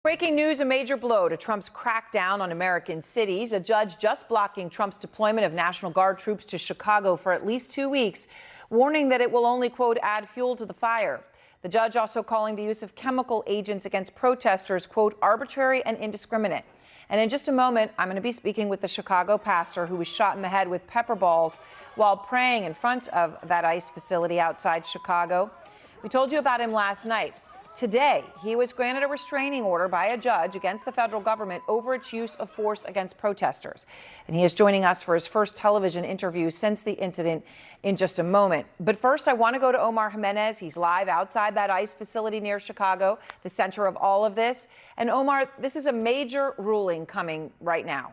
Breaking news, a major blow to Trump's crackdown on American cities. A judge just blocking Trump's deployment of National Guard troops to Chicago for at least 2 weeks, warning that it will only, quote, add fuel to the fire. The judge also calling the use of chemical agents against protesters, quote, arbitrary and indiscriminate. And in just a moment, I'm going to be speaking with the Chicago pastor who was shot in the head with pepper balls while praying in front of that ICE facility outside Chicago. We told you about him last night. Today, he was granted a restraining order by a judge against the federal government over its use of force against protesters. And he is joining us for his first television interview since the incident in just a moment. But first, I want to go to Omar Jimenez. He's live outside that ICE facility near Chicago, the center of all of this. And Omar, this is a major ruling coming right now.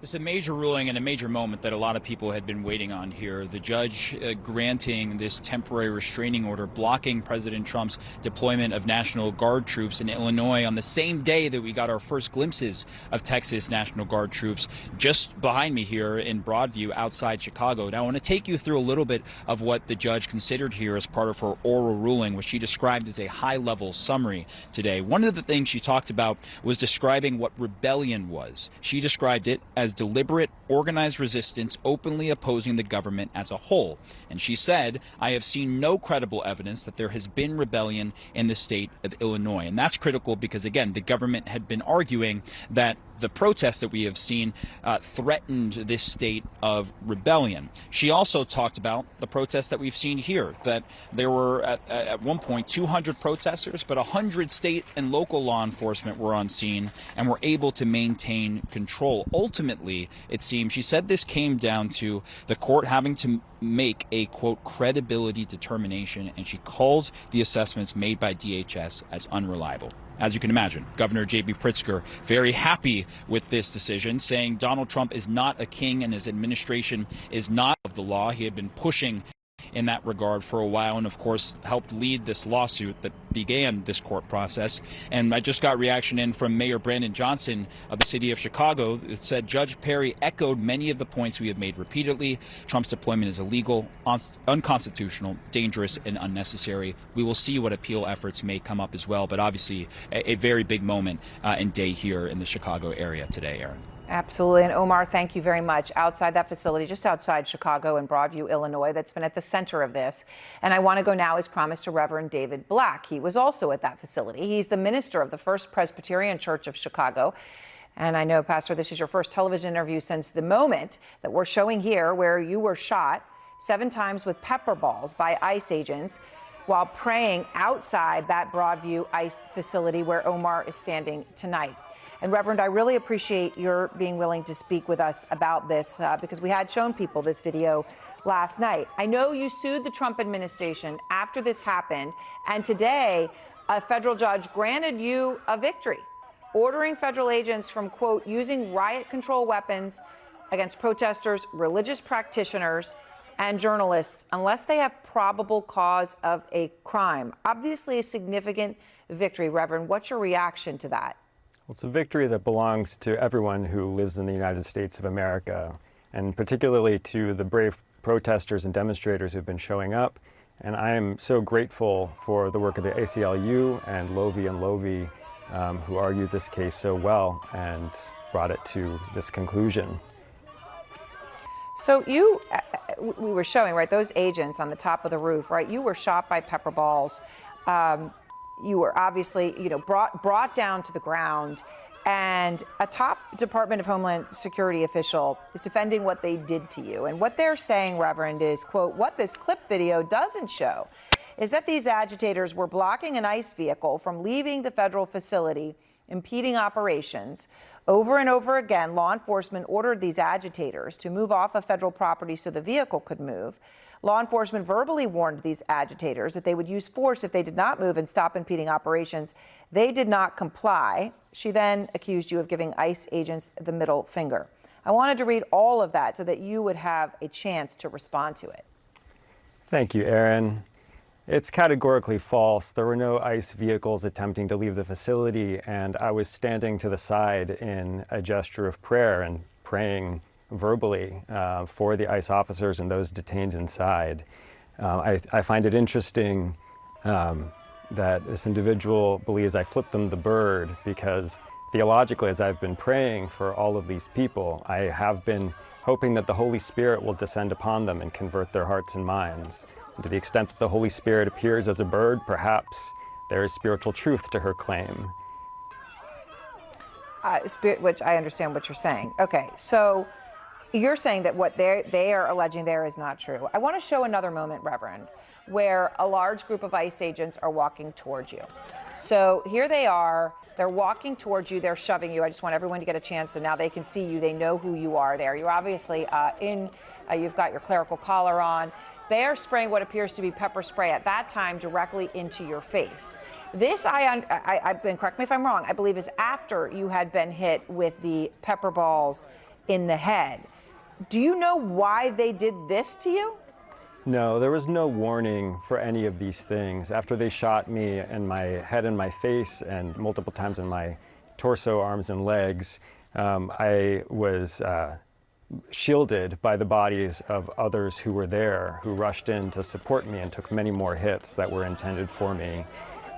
It's a major ruling and a major moment that a lot of people had been waiting on here. The judge granting this temporary restraining order blocking President Trump's deployment of National Guard troops in Illinois on the same day that we got our first glimpses of Texas National Guard troops just behind me here in Broadview outside Chicago. Now, I want to take you through a little bit of what the judge considered here as part of her oral ruling, which she described as a high-level summary today. One of the things she talked about was describing what rebellion was. She described it as deliberate, organized resistance openly opposing the government as a whole. And she said, I have seen no credible evidence that there has been rebellion in the state of Illinois. And that's critical because, again, the government had been arguing that the protests that we have seen threatened this state of rebellion. She also talked about the protests that we've seen here, that there were at one point 200 protesters, but 100 state and local law enforcement were on scene and were able to maintain control. Ultimately, it seems, she said this came down to the court having to make a, quote, credibility determination, and she called the assessments made by DHS as unreliable. As you can imagine, Governor J.B. Pritzker very happy with this decision, saying Donald Trump is not a king and his administration is not of the law. He had been pushing in that regard for a while and, of course, helped lead this lawsuit that began this court process. And I just got reaction in from Mayor Brandon Johnson of the city of Chicago. It said Judge Perry echoed many of the points we have made repeatedly. Trump's deployment is illegal, unconstitutional, dangerous, and unnecessary. We will see what appeal efforts may come up as well, but obviously a very big moment and day here in the Chicago area today, Aaron. Absolutely. And Omar, thank you very much. Outside that facility, just outside Chicago in Broadview, Illinois, that's been at the center of this. And I want to go now, as promised, to Reverend David Black. He was also at that facility. He's the minister of the First Presbyterian Church of Chicago. And I know, Pastor, this is your first television interview since the moment that we're showing here where you were shot 7 times with pepper balls by ICE agents while praying outside that Broadview ICE facility where Omar is standing tonight. And Reverend, I really appreciate your being willing to speak with us about this because we had shown people this video last night. I know you sued the Trump administration after this happened, and today a federal judge granted you a victory, ordering federal agents from, quote, using riot control weapons against protesters, religious practitioners, and journalists unless they have probable cause of a crime. Obviously a significant victory. Reverend, what's your reaction to that? Well, it's a victory that belongs to everyone who lives in the United States of America, and particularly to the brave protesters and demonstrators who've been showing up. And I am so grateful for the work of the ACLU and Lovi, who argued this case so well and brought it to this conclusion. So we were showing, right, those agents on the top of the roof, right, you were shot by pepper balls. You were obviously, brought down to the ground, and a top Department of Homeland Security official is defending what they did to you. And what they're saying, Reverend, is, quote, what this clip video doesn't show is that these agitators were blocking an ICE vehicle from leaving the federal facility, impeding operations. Over and over again, law enforcement ordered these agitators to move off of federal property so the vehicle could move. Law enforcement verbally warned these agitators that they would use force if they did not move and stop impeding operations. They did not comply. She then accused you of giving ICE agents the middle finger. I wanted to read all of that so that you would have a chance to respond to it. Thank you, Aaron. It's categorically false. There were no ICE vehicles attempting to leave the facility, and I was standing to the side in a gesture of prayer and praying verbally for the ICE officers and those detained inside. I find it interesting that this individual believes I flipped them the bird because theologically, as I've been praying for all of these people, I have been hoping that the Holy Spirit will descend upon them and convert their hearts and minds. And to the extent that the Holy Spirit appears as a bird, perhaps there is spiritual truth to her claim. Which I understand what you're saying. Okay, so you're saying that what they are alleging there is not true. I want to show another moment, Reverend, where a large group of ICE agents are walking towards you. So here they are. They're walking towards you. They're shoving you. I just want everyone to get a chance, and now they can see you. They know who you are there. You're obviously you've got your clerical collar on. They are spraying what appears to be pepper spray at that time directly into your face. This, I've been, correct me if I'm wrong, I believe is after you had been hit with the pepper balls in the head. Do you know why they did this to you? No, there was no warning for any of these things. After they shot me in my head and my face and multiple times in my torso, arms, and legs, I was shielded by the bodies of others who were there, who rushed in to support me and took many more hits that were intended for me.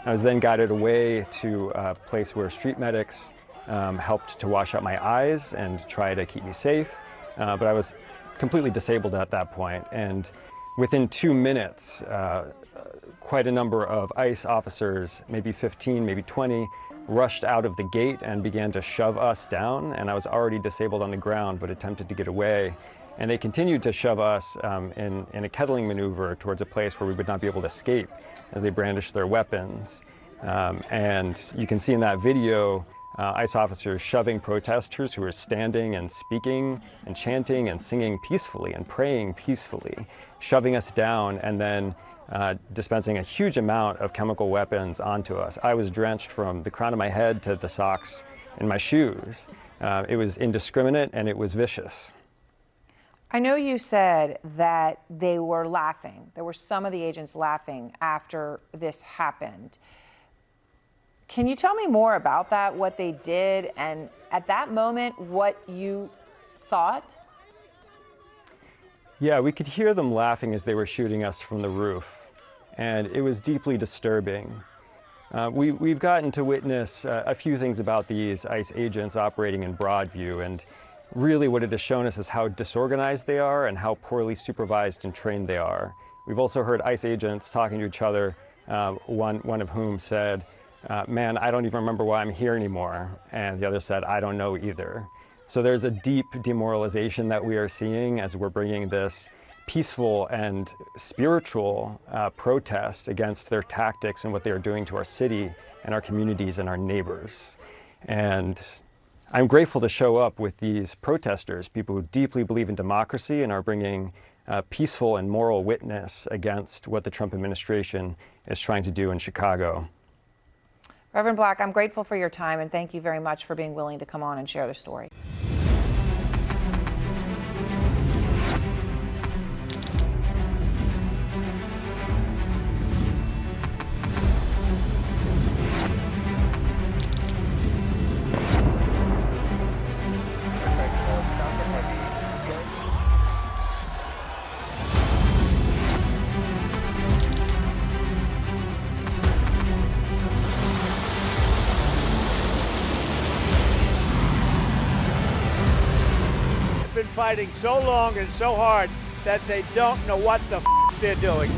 I was then guided away to a place where street medics helped to wash out my eyes and try to keep me safe, but I was completely disabled at that point. And within 2 minutes, quite a number of ICE officers, maybe 15, maybe 20, rushed out of the gate and began to shove us down. And I was already disabled on the ground, but attempted to get away. And they continued to shove us in a kettling maneuver towards a place where we would not be able to escape as they brandished their weapons. And you can see in that video, ICE officers shoving protesters who were standing and speaking and chanting and singing peacefully and praying peacefully, shoving us down and then dispensing a huge amount of chemical weapons onto us. I was drenched from the crown of my head to the socks in my shoes. It was indiscriminate and it was vicious. I know you said that they were laughing. There were some of the agents laughing after this happened. Can you tell me more about that, what they did, and at that moment, what you thought? Yeah, we could hear them laughing as they were shooting us from the roof, and it was deeply disturbing. We've gotten to witness a few things about these ICE agents operating in Broadview, and really what it has shown us is how disorganized they are and how poorly supervised and trained they are. We've also heard ICE agents talking to each other, one of whom said, man, I don't even remember why I'm here anymore. And the other said, I don't know either. So there's a deep demoralization that we are seeing as we're bringing this peaceful and spiritual protest against their tactics and what they are doing to our city and our communities and our neighbors. And I'm grateful to show up with these protesters, people who deeply believe in democracy and are bringing peaceful and moral witness against what the Trump administration is trying to do in Chicago. Reverend Black, I'm grateful for your time and thank you very much for being willing to come on and share the story. Been fighting so long and so hard that they don't know what the they're doing.